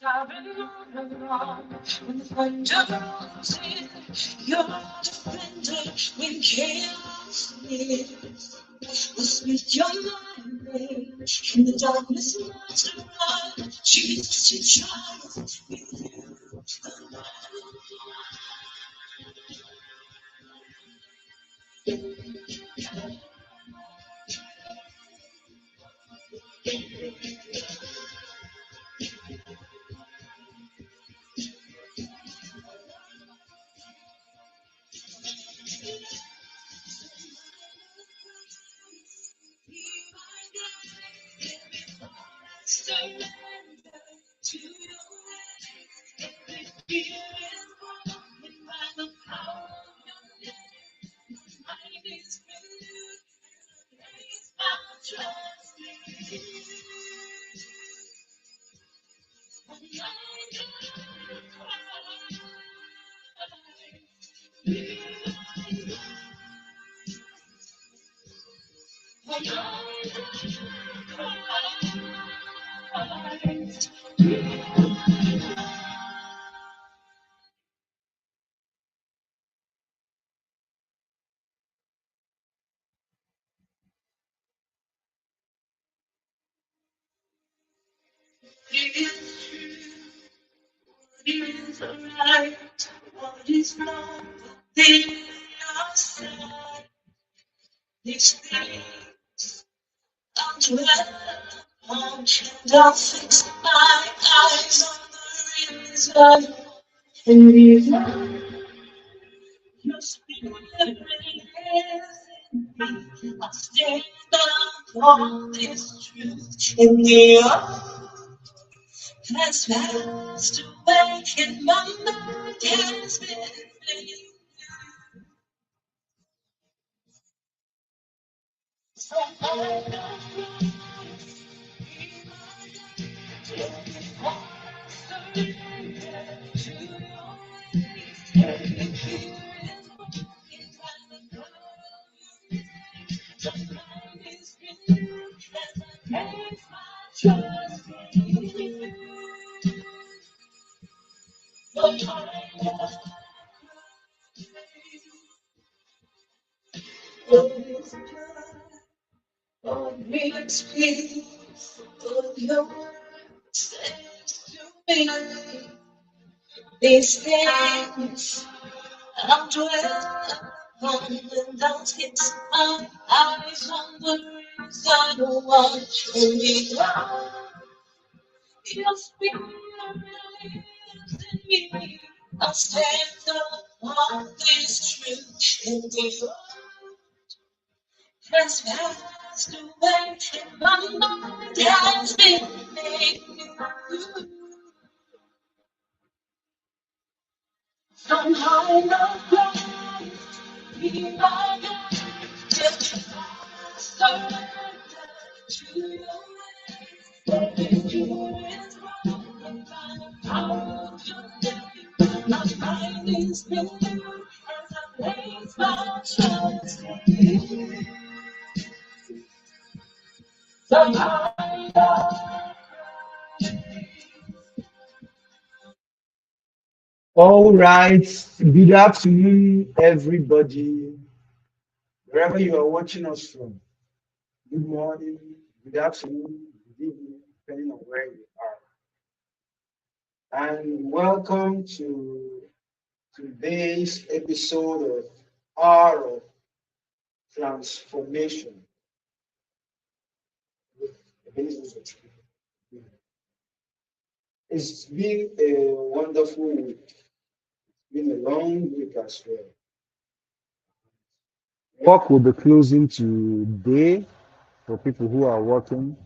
I've been moving on when the thunder rolls in. You're a defender when chaos is. Was with your mind in the darkness not to run. Jesus, you triumph with you. Surrender to your way. Every fear is broken by the power of your name. Mind is renewed. Place my trust in you. When I cry, be my guide. When I cry, it is true. What is right? What is wrong within your sight? These things are dwell on, and I'll fix my eyes on the reason. And even your spirit lives in me. I'll stand upon this truth in the earth has passed away, and my mind has been made. So I know makes peace of your says to me. These things I'll dwell upon and I'll fix my eyes on the reason why. And your spirit lives in me. I'll stand upon this truth in the world has passed away, and my mind has been made new. Somehow no Christ be my God, just surrender to your ways. If you is wrong, and by the power of your name, my mind is renewed as I place my trust in you. Somehow All right. Good afternoon, everybody, wherever you are watching us from. Good morning, good afternoon, good evening, depending on where you are. And welcome to today's episode of Hour of Transformation with Ebenezer. It's been a wonderful week. It's been a long week as well. Work will be closing today for people who are working,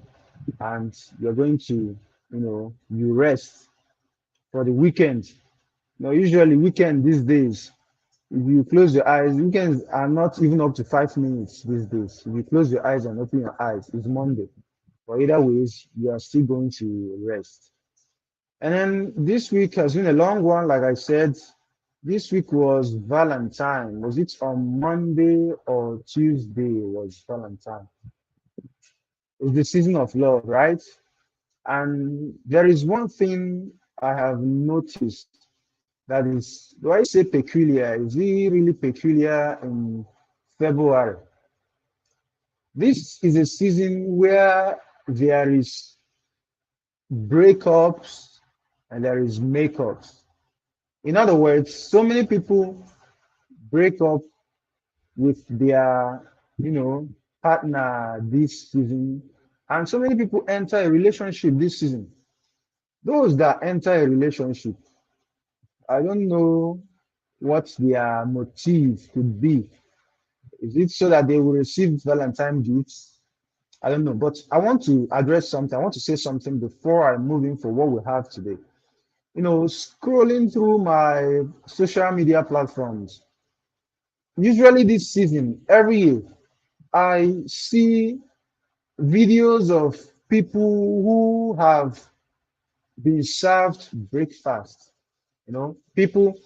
and you're going to, you rest for the weekend. Usually weekend these days, if you close your eyes, weekends are not even up to 5 minutes these days. If you close your eyes and open your eyes, it's Monday. But either ways, you are still going to rest. And then this week has been a long one, like I said. This week was Valentine. Was it on Monday or Tuesday was Valentine? It's the season of love, right? And there is one thing I have noticed that is, do I say peculiar? Is it really peculiar in February? This is a season where there is breakups and there is makeups. In other words, so many people break up with their, you know, partner this season, and so many people enter a relationship this season. Those that enter a relationship, I don't know what their motive could be. Is it so that they will receive Valentine gifts? I don't know, but I want to address something. I want to say something before I move in for what we have today. You know, scrolling through my social media platforms, usually this season, every year, I see videos of people who have been served breakfast, you know, people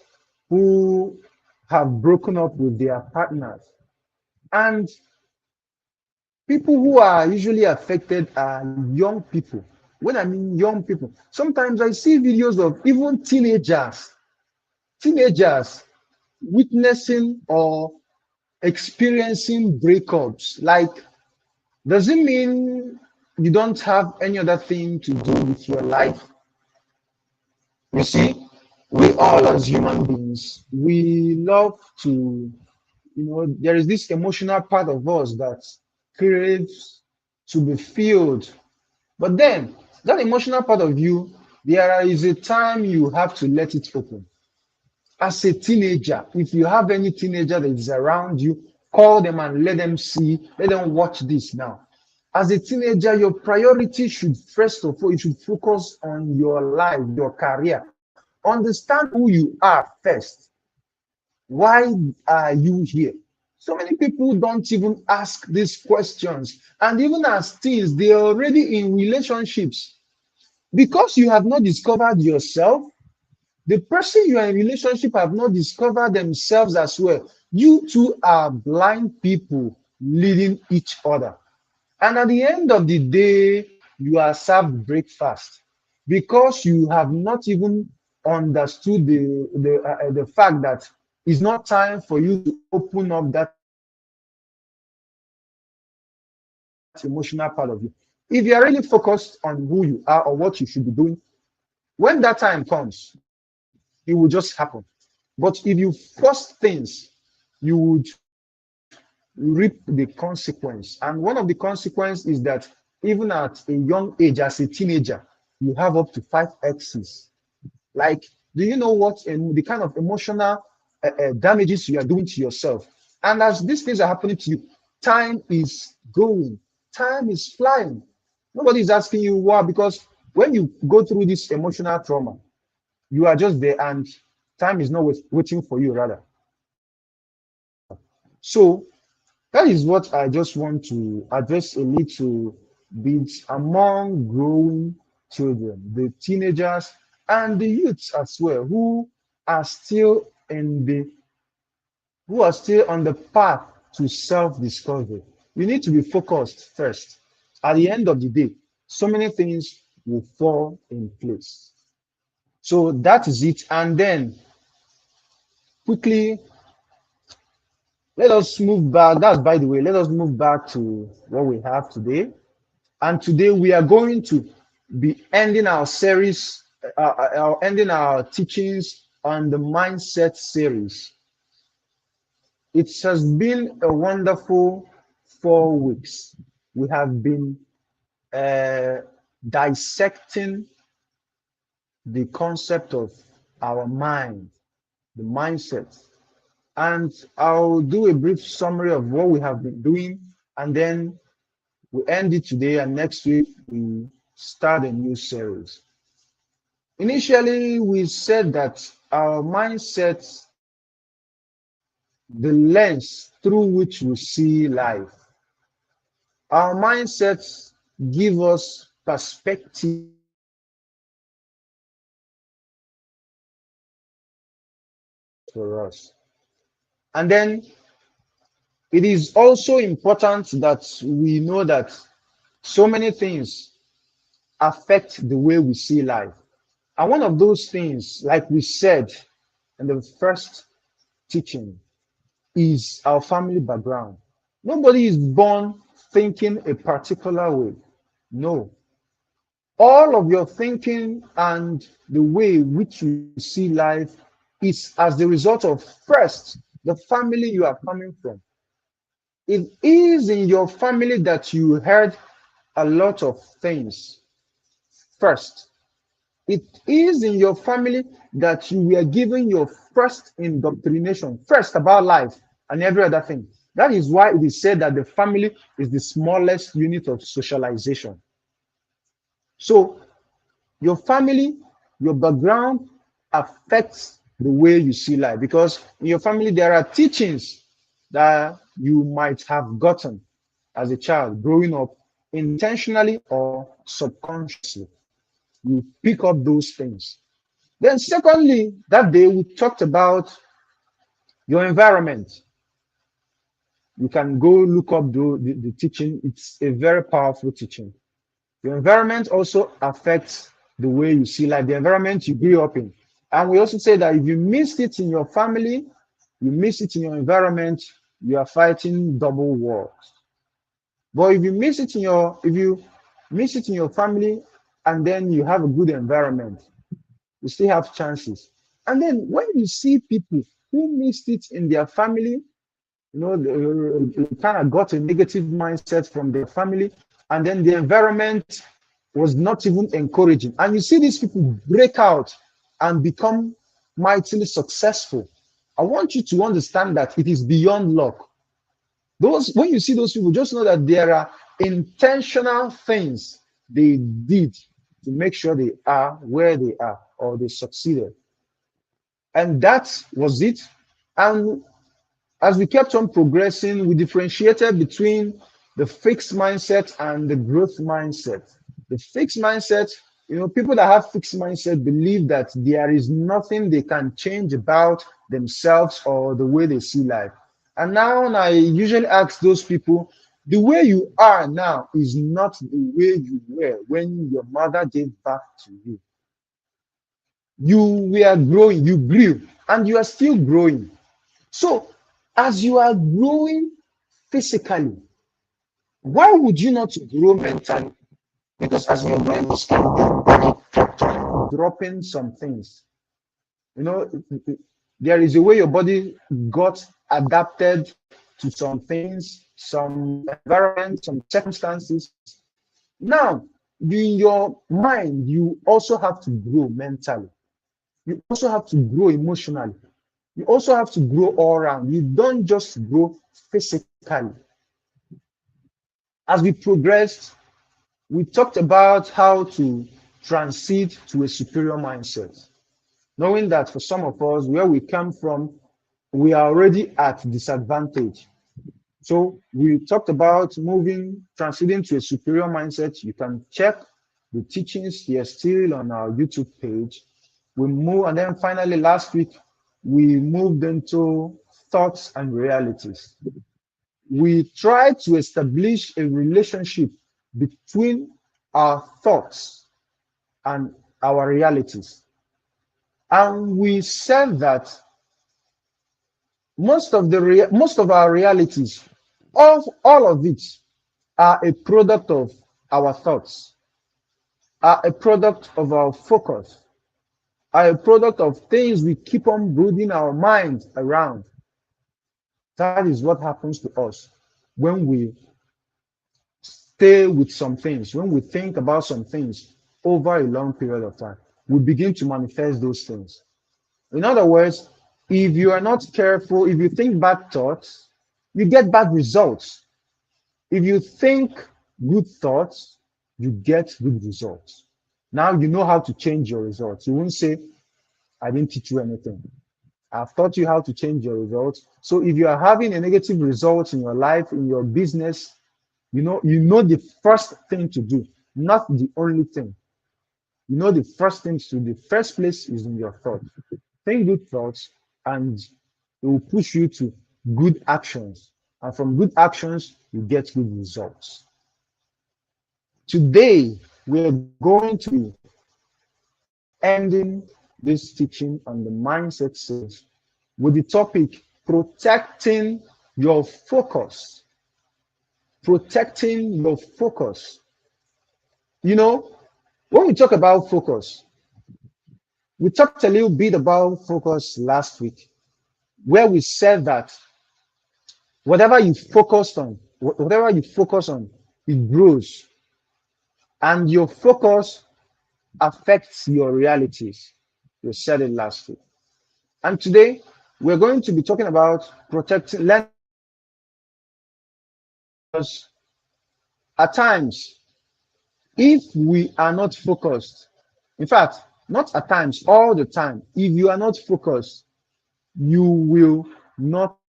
who have broken up with their partners. And people who are usually affected are young people. When I mean young people, sometimes I see videos of even teenagers witnessing or experiencing breakups. Like, does it mean you don't have any other thing to do with your life? You see, we all as human beings, we love to, you know, there is this emotional part of us that craves to be filled. But then, that emotional part of you, there is a time you have to let it open. As a teenager, if you have any teenager that is around you, call them and let them see, let them watch this now. As a teenager, your priority should first of all, you should focus on your life, your career. Understand who you are first. Why are you here? So many people don't even ask these questions. And even as teens, they are already in relationships. Because you have not discovered yourself, the person you are in relationship have not discovered themselves as well. You two are blind people leading each other. And at the end of the day, you are served breakfast because you have not even understood the fact that it's not time for you to open up that emotional part of you. If you are really focused on who you are or what you should be doing, when that time comes, it will just happen. But if you force things, you would reap the consequence. And one of the consequences is that even at a young age, as a teenager, you have up to 5 exes. Like, do you know what the kind of emotional damages you are doing to yourself? And as these things are happening to you, time is going, time is flying. Nobody is asking you why, because when you go through this emotional trauma, you are just there and time is not waiting for you, rather. So that is what I just want to address a little bit among growing children, the teenagers, and the youths as well, who are still in the who are still on the path to self-discovery. You need to be focused first. At the end of the day, so many things will fall in place. So that is it. And then quickly, let us move back. That's by the way, let us move back to what we have today. And today we are going to be ending our series, ending our teachings on the mindset series. It has been a wonderful 4 weeks. We have been uh, dissecting the concept of our mind, the mindset. And I'll do a brief summary of what we have been doing, and then we end it today, and next week we start a new series. Initially, we said that our mindset, the lens through which we see life, our mindsets give us perspective for us. And then it is also important that we know that so many things affect the way we see life. And one of those things, like we said in the first teaching, is our family background. Nobody is born thinking a particular way. No. All of your thinking and the way which you see life is as the result of, first, the family you are coming from. It is in your family that you heard a lot of things. First, it is in your family that you were given your first indoctrination, first about life and every other thing. That is why it is said that the family is the smallest unit of socialization. So, your family, your background affects the way you see life, because in your family there are teachings that you might have gotten as a child growing up, intentionally or subconsciously. You pick up those things. Then, secondly, that day we talked about your environment. You can go look up the teaching. It's a very powerful teaching. Your environment also affects the way you see life, the environment you grew up in. And we also say that if you miss it in your family, you miss it in your environment, you are fighting double wars. But if you miss it in your family and then you have a good environment, you still have chances. And then when you see people who missed it in their family, they kind of got a negative mindset from their family, and then the environment was not even encouraging. And you see these people break out and become mightily successful. I want you to understand that it is beyond luck. Those, when you see those people, just know that there are intentional things they did to make sure they are where they are, or they succeeded. And that was it. And as we kept on progressing, we differentiated between the fixed mindset and the growth mindset. The fixed mindset, people that have fixed mindset believe that there is nothing they can change about themselves or the way they see life. And now I usually ask those people, the way you are now is not the way you were when your mother gave birth to you. You were growing, you grew, and you are still growing. So, as you are growing physically, why would you not grow mentally? Because as you're growing, your body kept on dropping some things. You know, there is a way your body got adapted to some things, some environment, some circumstances. Now, in your mind, you also have to grow mentally. You also have to grow emotionally. You also have to grow all around. You don't just grow physically. As we progressed, we talked about how to transit to a superior mindset, knowing that for some of us, where we come from, we are already at disadvantage. So we talked about transiting to a superior mindset. You can check the teachings here still on our YouTube page. We move, and then finally last week, we moved into thoughts and realities. We try to establish a relationship between our thoughts and our realities. And we said that most of our realities, all of it, are a product of our thoughts, are a product of our focus, are a product of things we keep on brooding our minds around. That is what happens to us when we stay with some things, when we think about some things over a long period of time. We begin to manifest those things. In other words, if you are not careful, if you think bad thoughts, you get bad results. If you think good thoughts, you get good results. Now you know how to change your results. You won't say, I didn't teach you anything. I've taught you how to change your results. So if you are having a negative result in your life, in your business, you know the first thing to do, not the only thing. You know the first thing to do. The first place is in your thoughts. Think good thoughts, and it will push you to good actions. And from good actions, you get good results. Today, we're going to ending this teaching on the mindset sales with the topic protecting your focus. Protecting your focus. You know, when we talk about focus, we talked a little bit about focus last week, where we said that whatever you focus on, it grows, and your focus affects your realities. We said it last week. And today, we're going to be talking about protecting, learning how to protect your focus. Because at times, if we are not focused, in fact, not at times, all the time, if you are not focused, you will not succeed.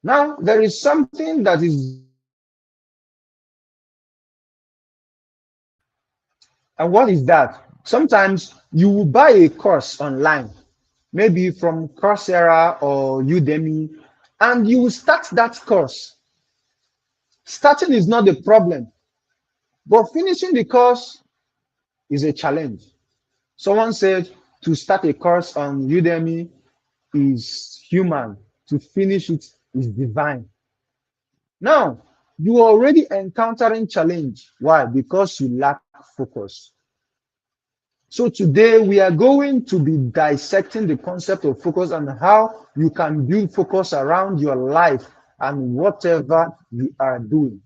Now, there is something that is very important to understand. And what is that? Sometimes you will buy a course online, maybe from Coursera or Udemy, and you will start that course. Starting is not the problem, but finishing the course is a challenge. Someone said to start a course on Udemy is human, to finish it is divine. Now, you are already encountering challenge. Why? Because you lack focus. So today we are going to be dissecting the concept of focus and how you can build focus around your life and whatever you are doing.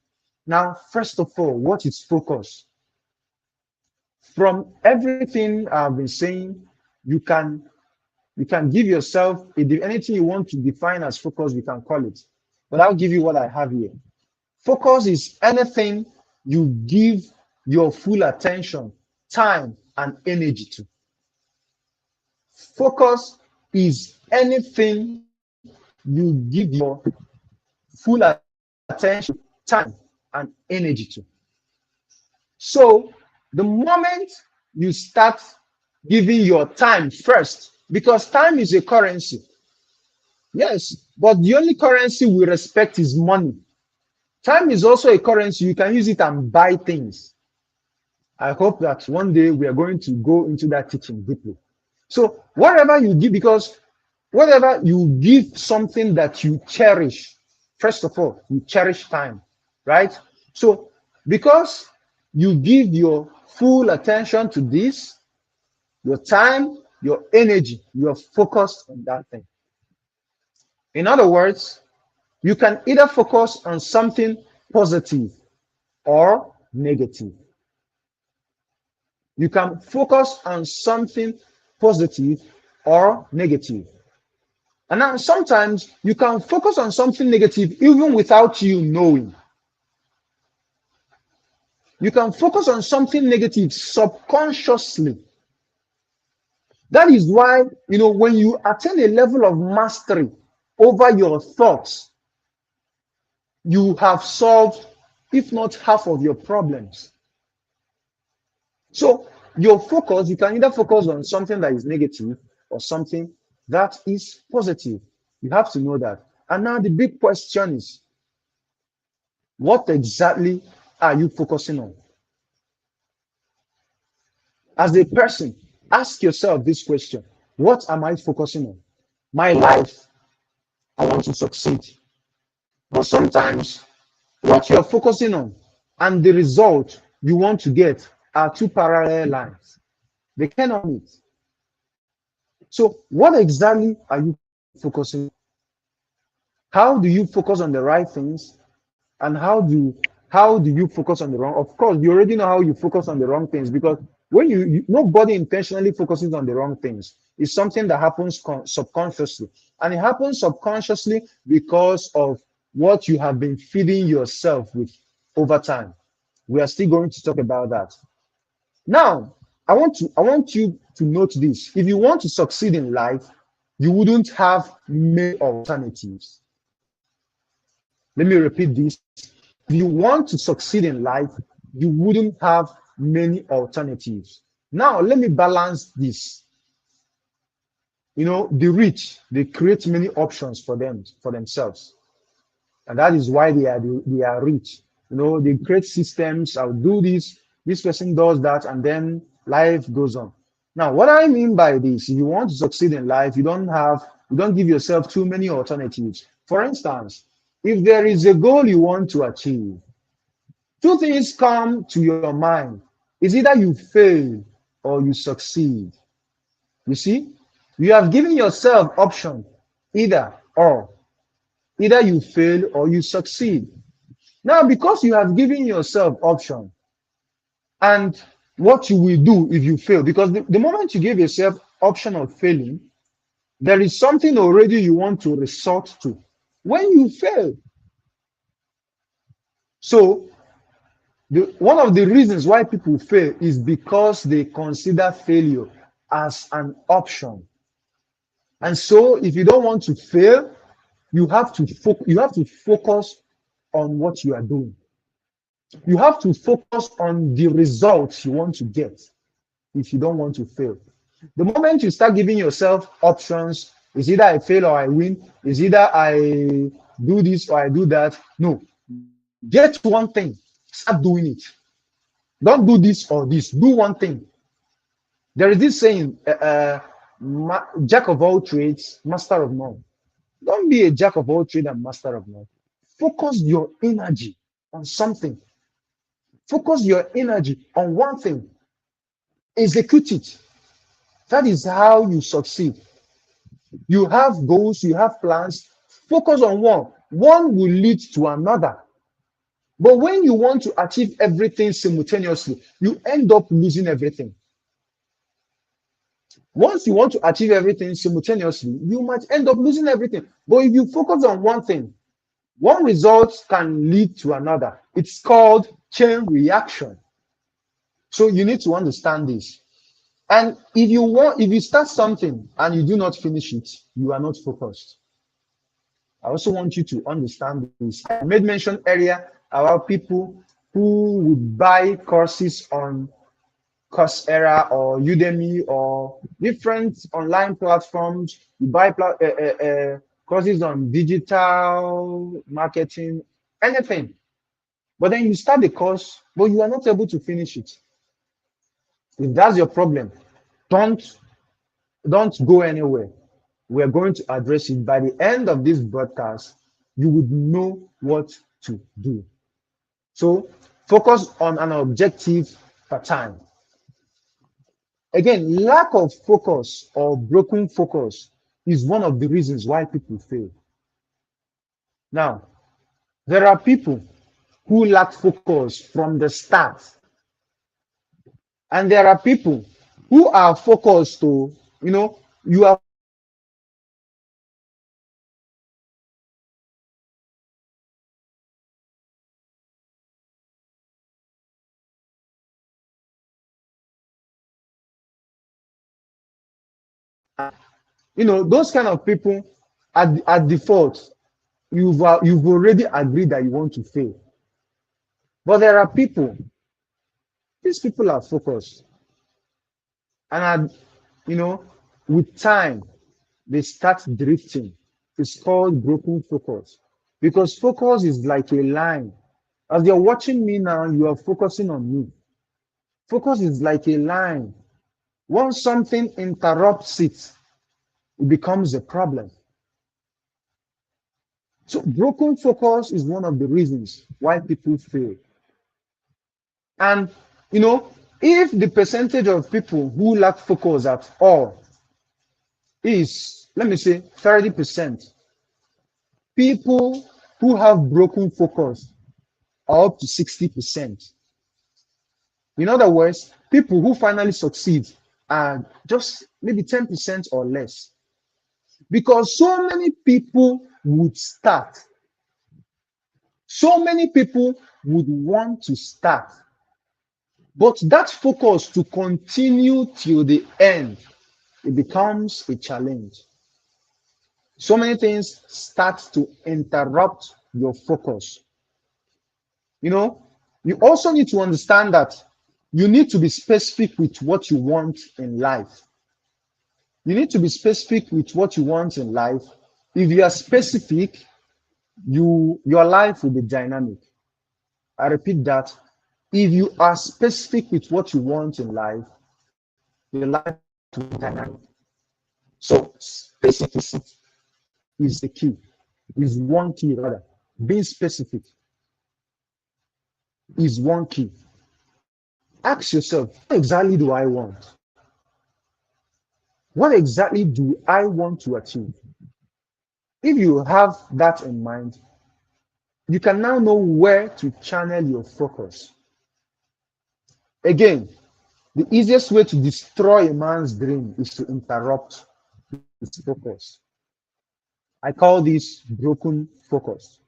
Now, first of all, what is focus? From everything I've been saying, you can give yourself anything you want to define as focus, you can call it. But I'll give you what I have here. Focus is anything you give your full attention, time, and energy to. Focus is anything you give your full attention, time, and energy to. So the moment you start giving your time first, because time is a currency. Yes, but the only currency we respect is money. Time is also a currency. You can use it and buy things. I hope that one day we are going to go into that teaching deeply. So whatever you give, because whatever you give something that you cherish, first of all, you cherish time, right? So because you give your full attention to this, your time, your energy, you're focused on that thing. In other words, you can either focus on something positive or negative. You can focus on something positive or negative. And now sometimes you can focus on something negative even without you knowing. You can focus on something negative subconsciously. That is why, when you attain a level of mastery over your thoughts, you have solved, if not half of your problems. So your focus, you can either focus on something that is negative or something that is positive. You have to know that. And now the big question is, what exactly are you focusing on? As a person, ask yourself this question. What am I focusing on? My life, I want to succeed. But sometimes what you're focusing on and the result you want to get are two parallel lines. They cannot meet. So what exactly are you focusing on? How do you focus on the right things? And how do you focus on the wrong? Of course, you already know how you focus on the wrong things, because when nobody intentionally focuses on the wrong things. It's something that happens subconsciously, and it happens subconsciously because of what you have been feeding yourself with over time. We are still going to talk about that. Now, I want you to note this. If you want to succeed in life, you wouldn't have many alternatives. Let me repeat this. If you want to succeed in life, you wouldn't have many alternatives. Now, let me balance this. The rich, they create many options for themselves. And that is why they are rich. They create systems. I'll do this. This person does that. And then Life goes on. Now, what I mean by this, if you want to succeed in life, you don't give yourself too many alternatives. For instance, if there is a goal you want to achieve, two things come to your mind. It's either you fail or you succeed. You see, you have given yourself option, either or. Either you fail or you succeed. Now, because you have given yourself option and what you will do if you fail, because the moment you give yourself option of failing, there is something already you want to resort to when you fail. So, one of the reasons why people fail is because they consider failure as an option. And so, if you don't want to fail, you have to focus on what you are doing. You have to focus on the results you want to get if you don't want to fail. The moment you start giving yourself options, is either I fail or I win, is either I do this or I do that. No, get one thing, start doing it. Don't do this or this, do one thing. There is this saying, jack of all trades, master of none. Don't be a jack of all trades and master of none. Focus your energy on something. Focus your energy on one thing. Execute it. That is how you succeed. You have goals, you have plans. Focus on one. One will lead to another. But when you want to achieve everything simultaneously, you end up losing everything. Once you want to achieve everything simultaneously, you might end up losing everything. But if you focus on one thing, one result can lead to another. It's called chain reaction. So you need to understand this. And if you start something and you do not finish it, you are not focused. I also want you to understand this. I made mention earlier about people who would buy courses on Coursera or Udemy or different online platforms. You buy courses on digital marketing, anything. But then you start the course, but you are not able to finish it. If that's your problem, don't go anywhere. We're going to address it. By the end of this broadcast, you would know what to do. So focus on an objective per time. Again, lack of focus or broken focus is one of the reasons why people fail. Now, there are people who lack focus from the start, and there are people who are focused to, you are those kind of people at default, you've already agreed that you want to fail. But there are people, these people are focused, and with time they start drifting. It's called broken focus, because focus is like a line. As you're watching me now, you are focusing on me. Focus is like a line. Once something interrupts it, it becomes a problem. So broken focus is one of the reasons why people fail. And if the percentage of people who lack focus at all is, let me say, 30%, people who have broken focus are up to 60%. In other words, people who finally succeed are just maybe 10% or less. Because so many people would start. So many people would want to start. But that focus to continue till the end, it becomes a challenge. So many things start to interrupt your focus. You also need to understand that you need to be specific with what you want in life. You need to be specific with what you want in life. If you are specific, your life will be dynamic. I repeat that. If you are specific with what you want in life, your life will be dynamic. So specificity is the key, is one key rather. Being specific is one key. Ask yourself, what exactly do I want? What exactly do I want to achieve? If you have that in mind, you can now know where to channel your focus. Again, the easiest way to destroy a man's dream is to interrupt his focus. I call this broken focus.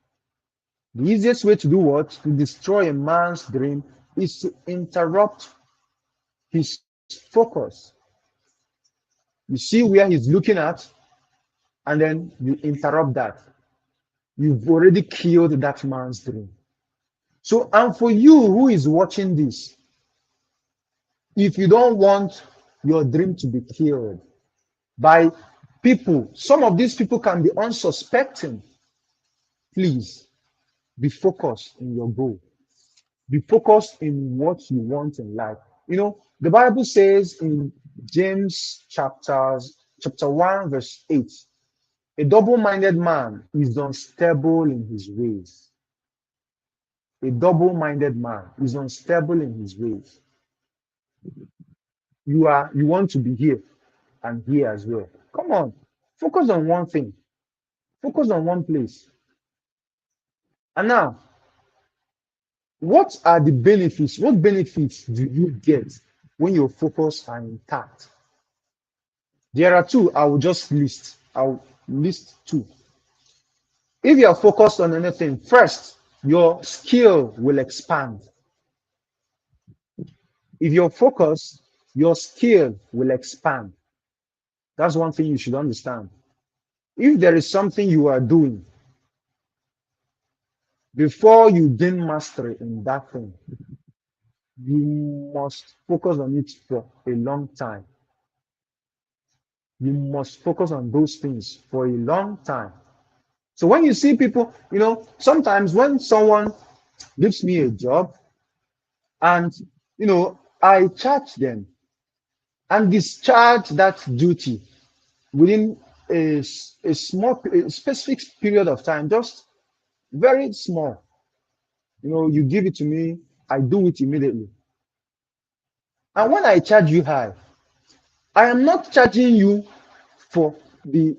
The easiest way to do what? To destroy a man's dream is to interrupt his focus. You see where he's looking at, and then you interrupt that. You've already killed that man's dream. So, and for you who is watching this, if you don't want your dream to be killed by people, some of these people can be unsuspecting, please be focused in your goal. Be focused in what you want in life. You know, the Bible says in James chapter 1, verse 8, a double-minded man is unstable in his ways. A double-minded man is unstable in his ways. You want to be here and here as well. Come on, focus on one thing, focus on one place. And now, what are the benefits? What benefits do you get when your focus are intact? There are two. I will just list. I'll list two. If you are focused on anything, first, your skill will expand. If you're focused, your skill will expand. That's one thing you should understand. If there is something you are doing, before you gain mastery in that thing, you must focus on it for a long time. You must focus on those things for a long time. So when you see people, sometimes when someone gives me a job and, I charge them and discharge that duty within a specific period of time, just very small. You give it to me, I do it immediately. And when I charge you high, I am not charging you for the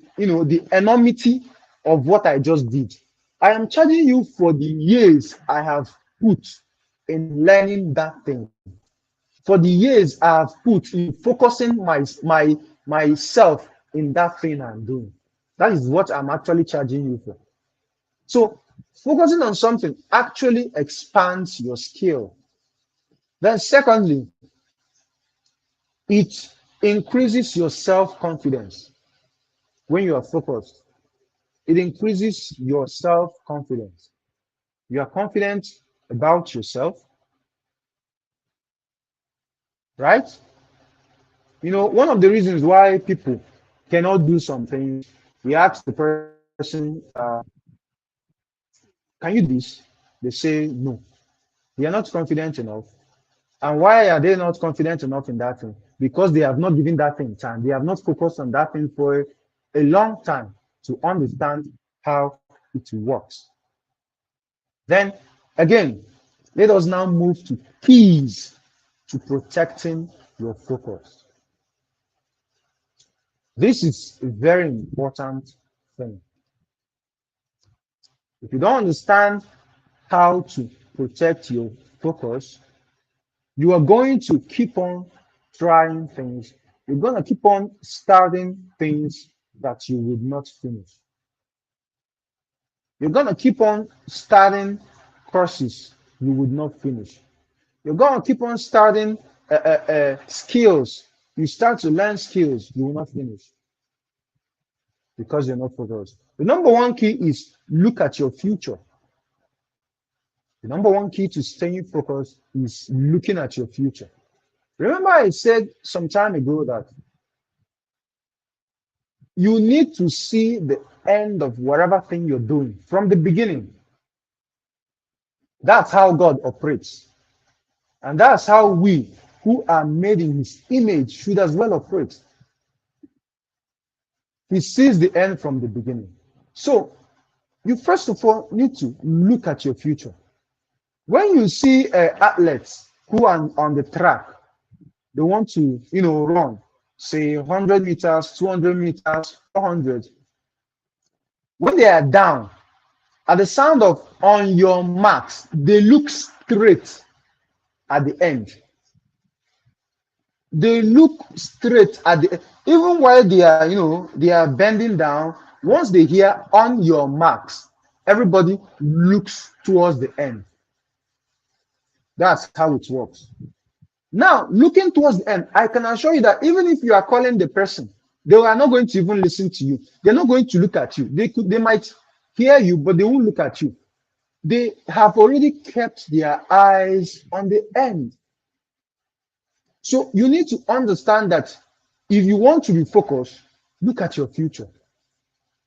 enormity of what I just did. I am charging you for the years I have put in learning that thing, for the years I have put in focusing myself in that thing I'm doing. That is what I'm actually charging you for. So focusing on something actually expands your skill. Then secondly, it increases your self-confidence. When you are focused, it increases your self-confidence. You are confident about yourself, right? One of the reasons why people cannot do something, we ask the person, can you do this? They say no. They are not confident enough. And why are they not confident enough in that thing? Because they have not given that thing time. They have not focused on that thing for a long time to understand how it works. Then again, let us now move to keys to protecting your focus. This is a very important thing. If you don't understand how to protect your focus, you are going to keep on trying things. You're going to keep on starting things that you would not finish. You're going to keep on starting courses you would not finish. You're going to keep on starting skills. You start to learn skills you will not finish because you're not focused. The number one key is look at your future. The number one key to staying focused is looking at your future. Remember, I said some time ago that you need to see the end of whatever thing you're doing from the beginning. That's how God operates. And that's how we who are made in his image should as well operate. He sees the end from the beginning. So you first of all need to look at your future. When you see athletes who are on the track, they want to, run, say 100 meters, 200 meters, 400. When they are down, at the sound of on your marks, they look straight at the end. They look straight at the even while they are, they are bending down. Once they hear on your marks, everybody looks towards the end. That's how it works. Now, looking towards the end, I can assure you that even if you are calling the person, they are not going to even listen to you. They're not going to look at you. They might hear you, but they won't look at you. They have already kept their eyes on the end. So you need to understand that if you want to be focused, look at your future.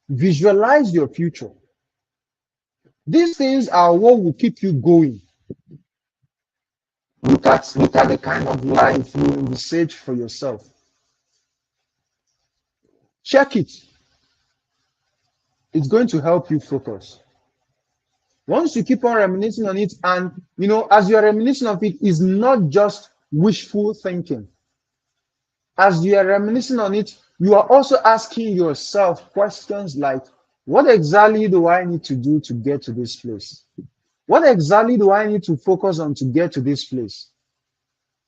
Visualize your future. These things are what will keep you going. Look at the kind of life you envisage for yourself. Check it. It's going to help you focus. Once you keep on reminiscing on it, and as you're reminiscing of it, is not just wishful thinking. As you are reminiscing on it, you are also asking yourself questions like, what exactly do I need to do to get to this place? What exactly do I need to focus on to get to this place?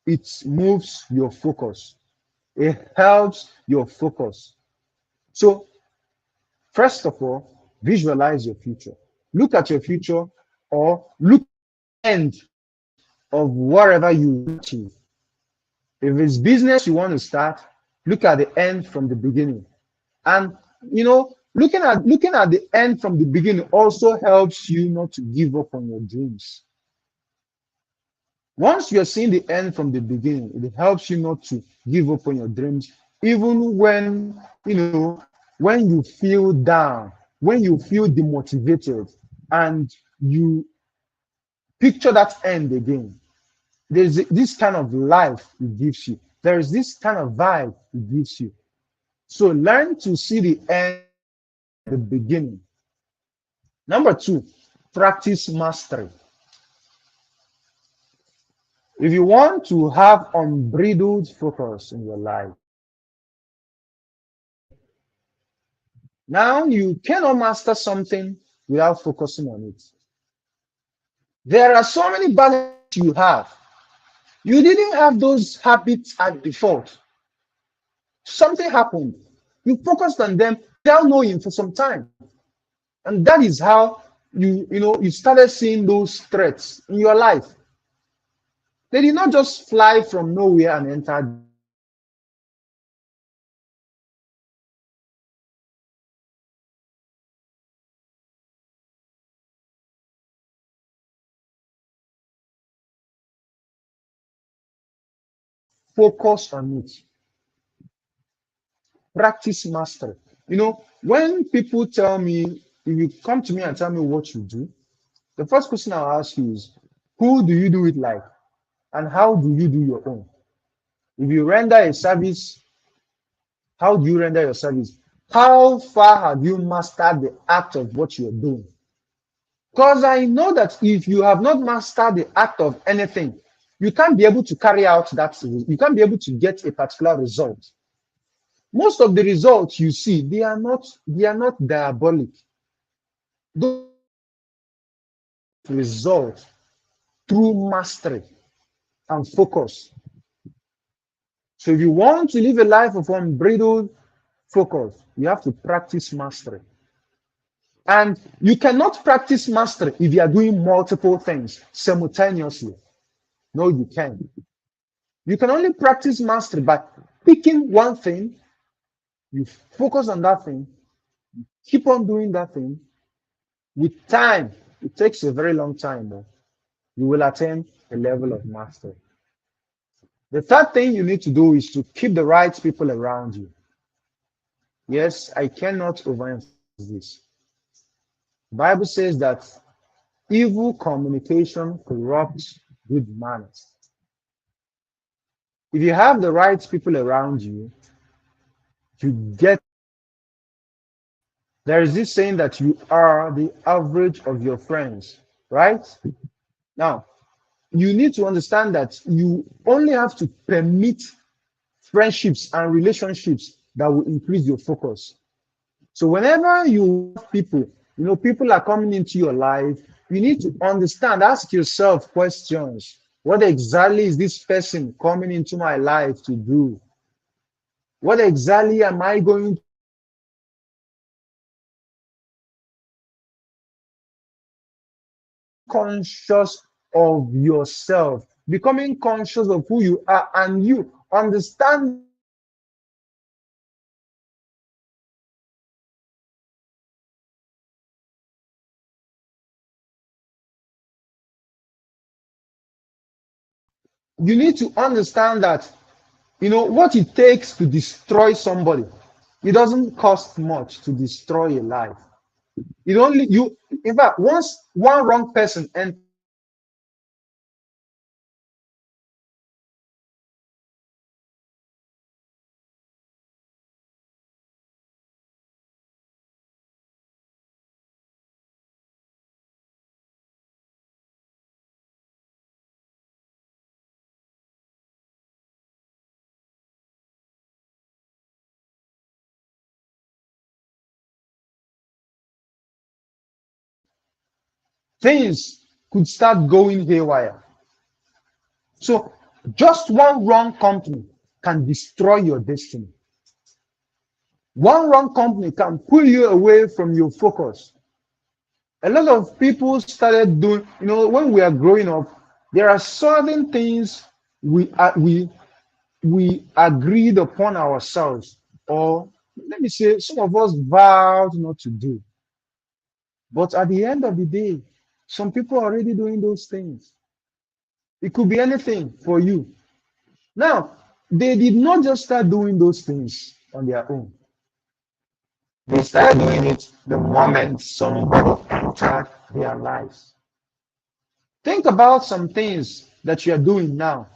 It moves your focus. It helps your focus. So, first of all, visualize your future. Look at your future, or look at the end of whatever you achieve. If it's business you want to start, look at the end from the beginning. And looking at the end from the beginning also helps you not to give up on your dreams. Once you're seeing the end from the beginning, it helps you not to give up on your dreams, even when you feel down, when you feel demotivated, and you picture that end again. There's this kind of life it gives you. There is this kind of vibe it gives you. So learn to see the end at the beginning. Number 2, practice mastery. If you want to have unbridled focus in your life, now you cannot master something without focusing on it. There are so many bad habits you have. You didn't have those habits at default. Something happened. You focused on them without knowing for some time. And that is how you started seeing those threats in your life. They did not just fly from nowhere and enter. Focus on it. Practice mastery. When people tell me, if you come to me and tell me what you do, the first question I'll ask you is, who do you do it like? And how do you do your own? If you render a service, how do you render your service? How far have you mastered the act of what you're doing? Because I know that if you have not mastered the act of anything, you can't be able to carry out that. You can't be able to get a particular result. Most of the results you see, they are not diabolic. Those results through mastery and focus. So if you want to live a life of unbridled focus, you have to practice mastery. And you cannot practice mastery if you are doing multiple things simultaneously. No, you can't. You can only practice mastery by picking one thing, you focus on that thing, keep on doing that thing. With time, it takes a very long time, but you will attain a level of mastery. The third thing you need to do is to keep the right people around you. Yes, I cannot overemphasize this. The Bible says that evil communication corrupts good manners. If you have the right people around you, you get, there is this saying that you are the average of your friends, right? Now, you need to understand that you only have to permit friendships and relationships that will increase your focus. So whenever you have people, people are coming into your life, you need to understand, ask yourself questions. What exactly is this person coming into my life to do? What exactly am I going to conscious of yourself, becoming conscious of who you are, and you understand you need to understand that what it takes to destroy somebody. It doesn't cost much to destroy a life. It only you in fact, once one wrong person enters things could start going haywire. So just one wrong company can destroy your destiny. One wrong company can pull you away from your focus. A lot of people started doing, when we are growing up, there are certain things we agreed upon ourselves, or let me say, some of us vowed not to do. But at the end of the day, some people are already doing those things. It could be anything for you. Now, they did not just start doing those things on their own. They started doing it the moment somebody entered their lives. Think about some things that you are doing now,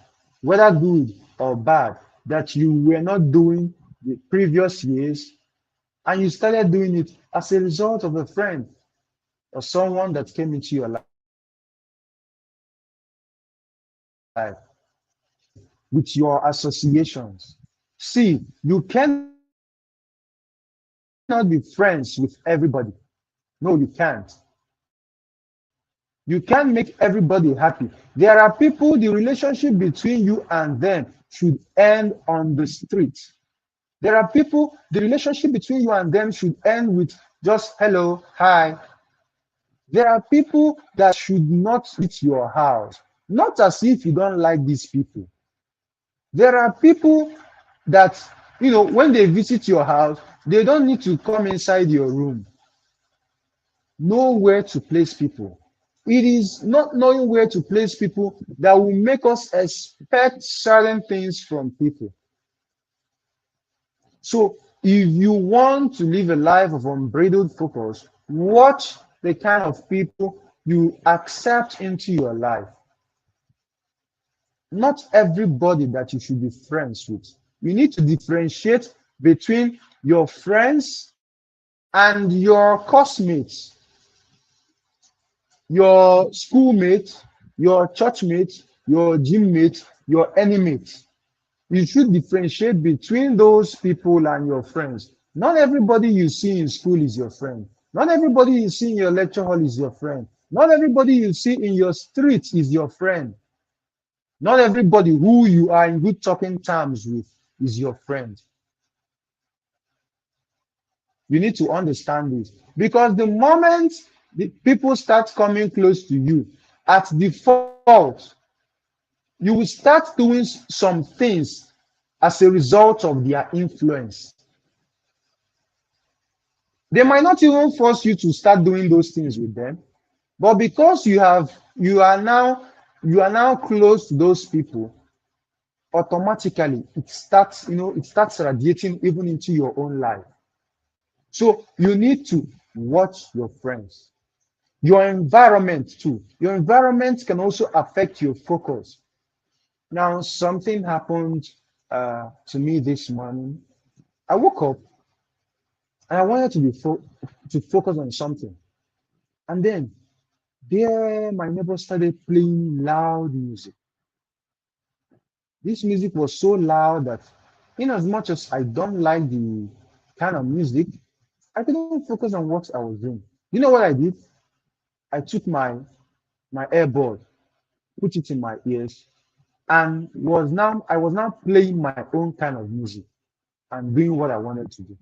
whether good or bad, that you were not doing the previous years, and you started doing it as a result of a friend or someone that came into your life with your associations. See, you cannot be friends with everybody. No, you can't. You can't make everybody happy. There are people, the relationship between you and them should end on the street. There are people, the relationship between you and them should end with just hello, hi. There are people that should not visit your house, not as if you don't like these people. There are people that, when they visit your house, they don't need to come inside your room. Know where to place people. It is not knowing where to place people that will make us expect certain things from people. So, if you want to live a life of unbridled focus, watch the kind of people you accept into your life. Not everybody that you should be friends with. You need to differentiate between your friends and your classmates, your schoolmate, your churchmate, your gym mate, your enemy. You should differentiate between those people and your friends. Not everybody you see in school is your friend. Not everybody you see in your lecture hall is your friend. Not everybody you see in your street is your friend. Not everybody who you are in good talking terms with is your friend. You need to understand this, because the moment the people start coming close to you, at default, you will start doing some things as a result of their influence. They might not even force you to start doing those things with them, but because you are now close to those people, automatically it starts radiating even into your own life. So you need to watch your friends, your environment too. Your environment can also affect your focus. Now, something happened to me this morning. I woke up and I wanted to focus on something. And then there, my neighbor started playing loud music. This music was so loud that, in as much as I don't like the kind of music, I couldn't focus on what I was doing. You know what I did? I took my earbud, put it in my ears, and I was now playing my own kind of music and doing what I wanted to do.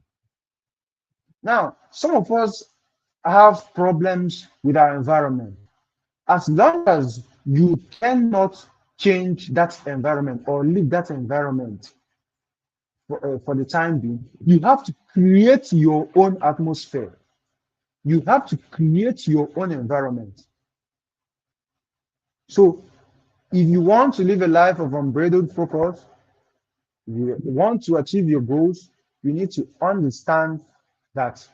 Now, some of us have problems with our environment. As long as you cannot change that environment or leave that environment for the time being, you have to create your own atmosphere. You have to create your own environment. So, if you want to live a life of unbridled focus, if you want to achieve your goals, you need to understand that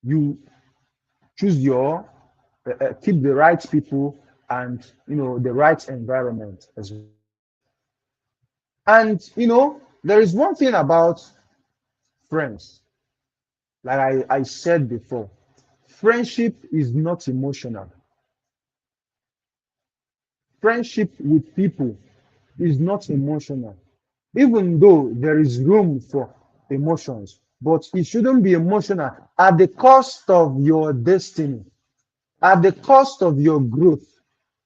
you choose your keep the right people and the right environment as well. And there is one thing about friends, like I said before, friendship is not emotional. Friendship with people is not emotional, even though there is room for emotions, but it shouldn't be emotional at the cost of your destiny, at the cost of your growth.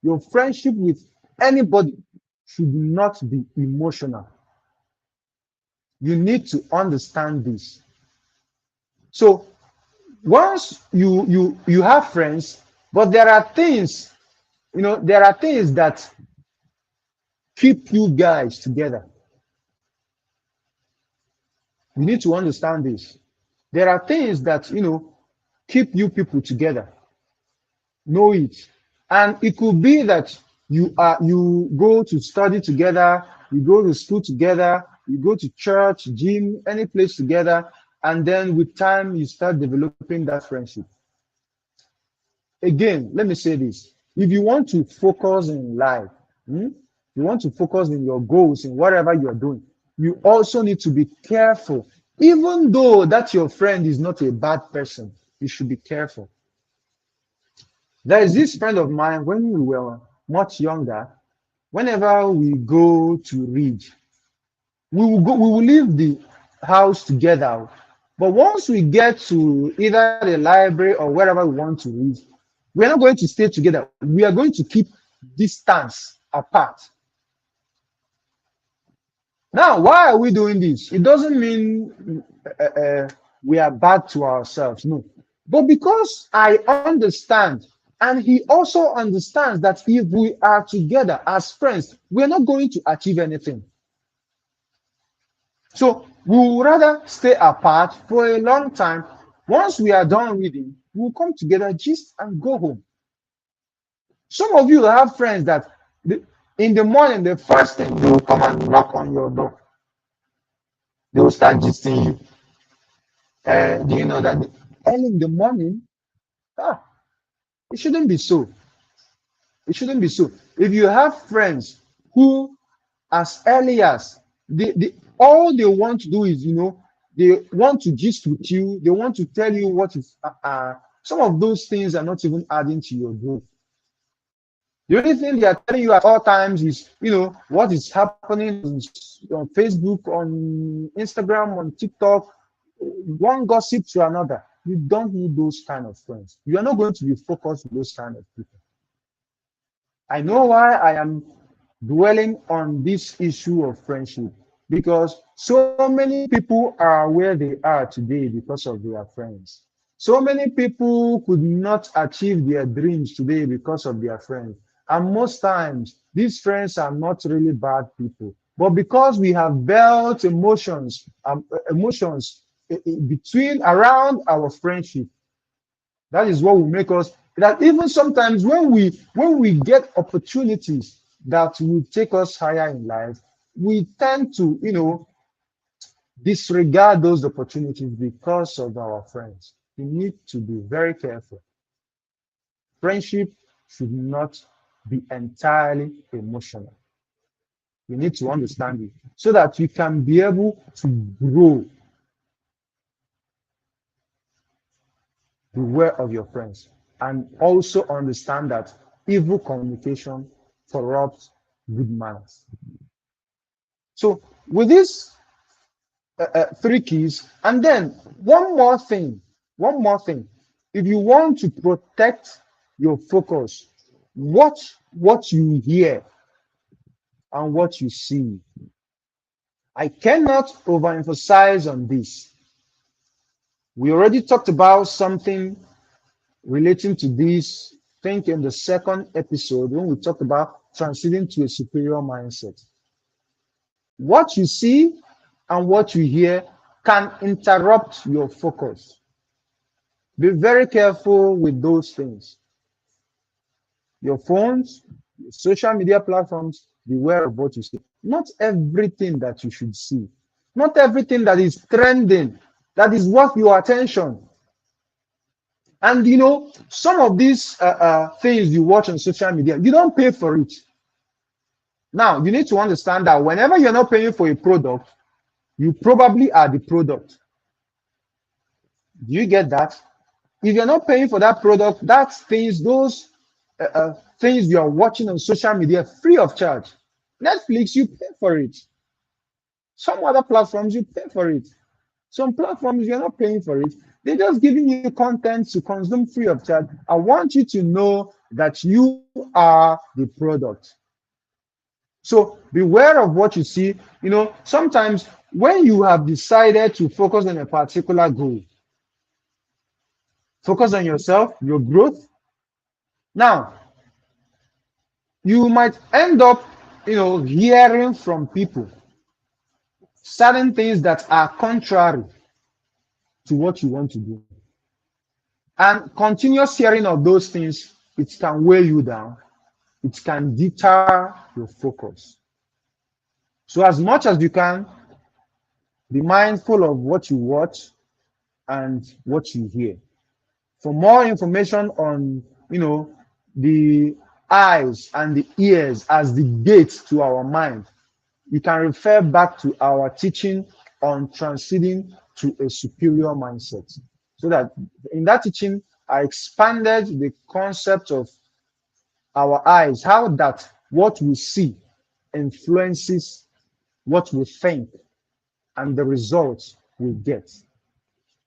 Your friendship with anybody should not be emotional. You need to understand this. So once you have friends, but there are things that keep you guys together. You need to understand this. There are things that keep you people together. Know it. And it could be that you go to study together, you go to school together, you go to church, gym, any place together, and then with time you start developing that friendship. Again, let me say this. If you want to focus in life, you want to focus in your goals in whatever you're doing, you also need to be careful. Even though that your friend is not a bad person, you should be careful. There is this friend of mine when we were much younger. Whenever we go to read, we will leave the house together. But once we get to either the library or wherever we want to read, we're not going to stay together. We are going to keep distance apart. Now, why are we doing this? It doesn't mean we are bad to ourselves, no. But because I understand, and he also understands that if we are together as friends, we're not going to achieve anything. So we would rather stay apart for a long time. Once we are done reading, we'll come together just and go home. Some of you have friends that in the morning, the first thing they will come and knock on your door. They will start gisting you. Do you know that early in the morning? Ah, it shouldn't be so. It shouldn't be so. If you have friends who, as early as all they want to do is, they want to gist with you, they want to tell you what is, some of those things are not even adding to your growth. The only thing they are telling you at all times is, what is happening on Facebook, on Instagram, on TikTok, one gossip to another. You don't need those kind of friends. You are not going to be focused with those kind of people. I know why I am dwelling on this issue of friendship, because so many people are where they are today because of their friends. So many people could not achieve their dreams today because of their friends. And most times, these friends are not really bad people. But because we have built emotions between around our friendship, that is what will make us, that even sometimes when we get opportunities that will take us higher in life, we tend to disregard those opportunities because of our friends. We need to be very careful. Friendship should not be entirely emotional. You need to understand it so that you can be able to grow. Beware of your friends, and also understand that evil communication corrupts good manners. So, with these three keys, and then one more thing. If you want to protect your focus, watch what you hear and what you see. I cannot overemphasize on this. We already talked about something relating to this, I think in the second episode when we talked about transiting to a superior mindset. What you see and what you hear can interrupt your focus. Be very careful with those things. Your phones, your social media platforms, beware of what you see. Not everything that you should see, not everything that is trending, that is worth your attention. And some of these things you watch on social media, you don't pay for it. Now, you need to understand that whenever you're not paying for a product, you probably are the product. Do you get that? If you're not paying for that product, those things you are watching on social media free of charge. Netflix, you pay for it. Some other platforms, you pay for it. Some platforms, you're not paying for it. They're just giving you content to consume free of charge. I want you to know that you are the product. So beware of what you see. Sometimes when you have decided to focus on a particular goal, focus on yourself, your growth. Now, you might end up, hearing from people certain things that are contrary to what you want to do. And continuous hearing of those things, it can weigh you down. It can deter your focus. So as much as you can, be mindful of what you watch and what you hear. For more information on, the eyes and the ears as the gate to our mind, you can refer back to our teaching on transiting to a superior mindset. So that in that teaching, I expanded the concept of our eyes, how that what we see influences what we think and the results we get.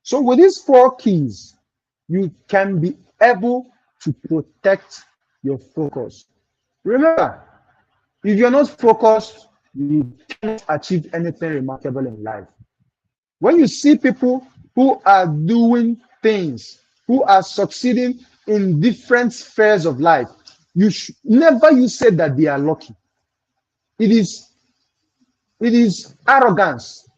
So with these four keys, you can be able to protect your focus. Remember, if you're not focused, you can't achieve anything remarkable in life. When you see people who are doing things, who are succeeding in different spheres of life, never you say that they are lucky. It is arrogance.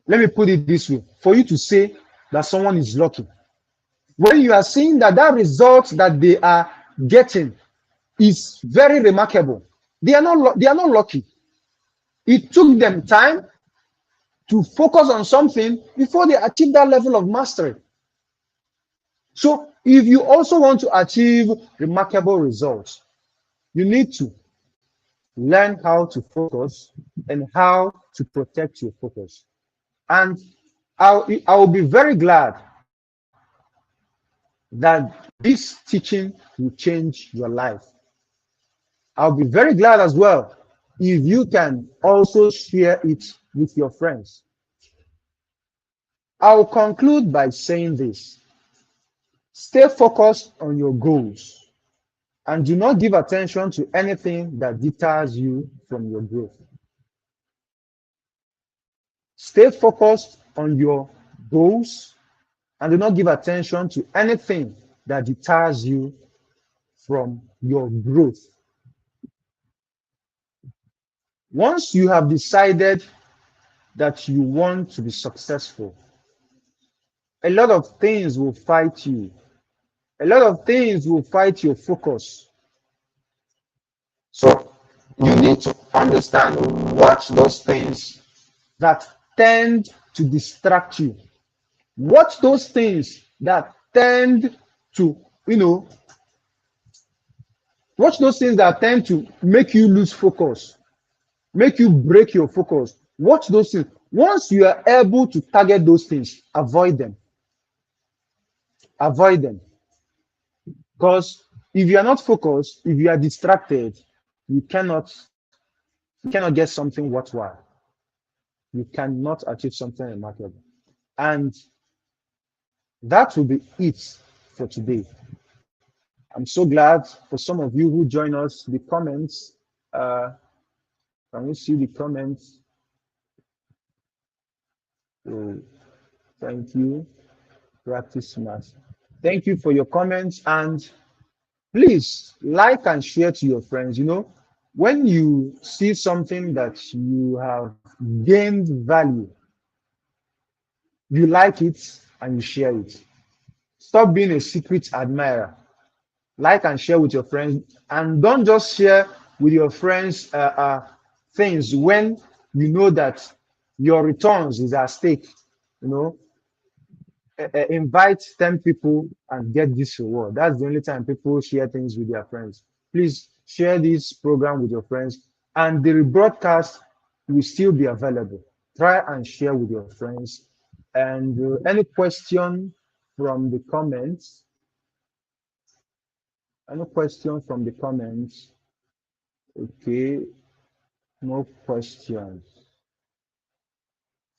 Let me put it this way: for you to say that someone is lucky, when you are seeing that result that they are getting is very remarkable, they are not lucky. It took them time to focus on something before they achieve that level of mastery. So if you also want to achieve remarkable results, you need to learn how to focus and how to protect your focus. And I will be very glad that this teaching will change your life. I'll be very glad as well if you can also share it with your friends. I'll conclude by saying this: stay focused on your goals and do not give attention to anything that deters you from your growth. Stay focused on your goals and do not give attention to anything that deters you from your growth. Once you have decided that you want to be successful, a lot of things will fight you. A lot of things will fight your focus. So you need to understand, watch those things that tend to distract you. Watch those things that tend to, watch those things that tend to make you lose focus. make you break your focus. Watch those things. Once you are able to target those things, avoid them. Avoid them. Because if you are not focused, if you are distracted, you cannot you cannot get something worthwhile. You cannot achieve something remarkable. And that will be it for today. I'm so glad for some of you who join us. The comments, can we see the comments? So, thank you. Practice math. Thank you for your comments, and please like and share to your friends. When you see something that you have gained value, you like it and you share it. Stop being a secret admirer. Like and share with your friends, and don't just share with your friends things when you know that your returns is at stake. You know, invite 10 people and get this reward. That's the only time people share things with their friends. Please share this program with your friends, and the rebroadcast will still be available. Try and share with your friends. And any question from the comments? Any question from the comments? Okay, no questions.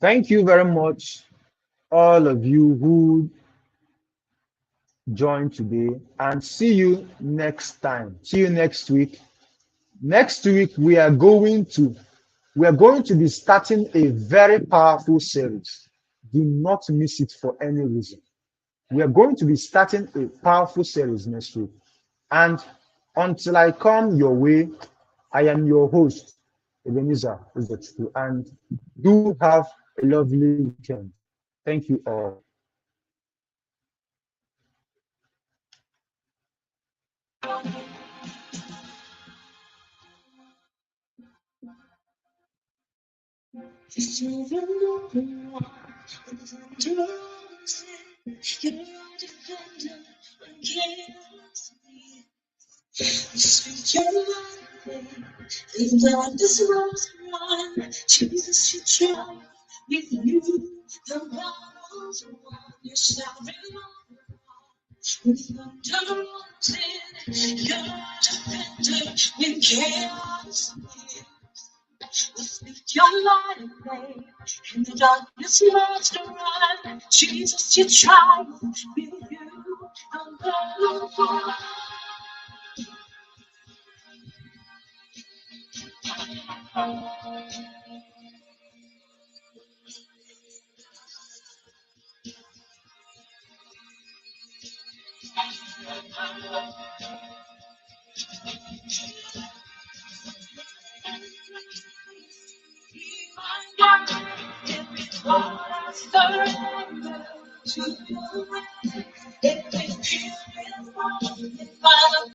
Thank you very much, all of you who joined today, and see you next time. See you next week. Next week we are going to be starting a very powerful series. Do not miss it for any reason. We are going to be starting a powerful series next week. And until I come your way, I am your host, Ebenezer Uzochukwu, and do have a lovely weekend. Thank you all. Just remember one, you're a defender when chaos leaves. Speak your life, leave darkness rose run. Jesus, you try with you. The battles won. You're shouting on with thunder mountain. You're a defender when chaos leaves. Speak your light and flame, in the darkness must run. Jesus, you triumph with you. I'm gonna fall. Be my God, every thought I surrender to your way. Every fear is wrong, if I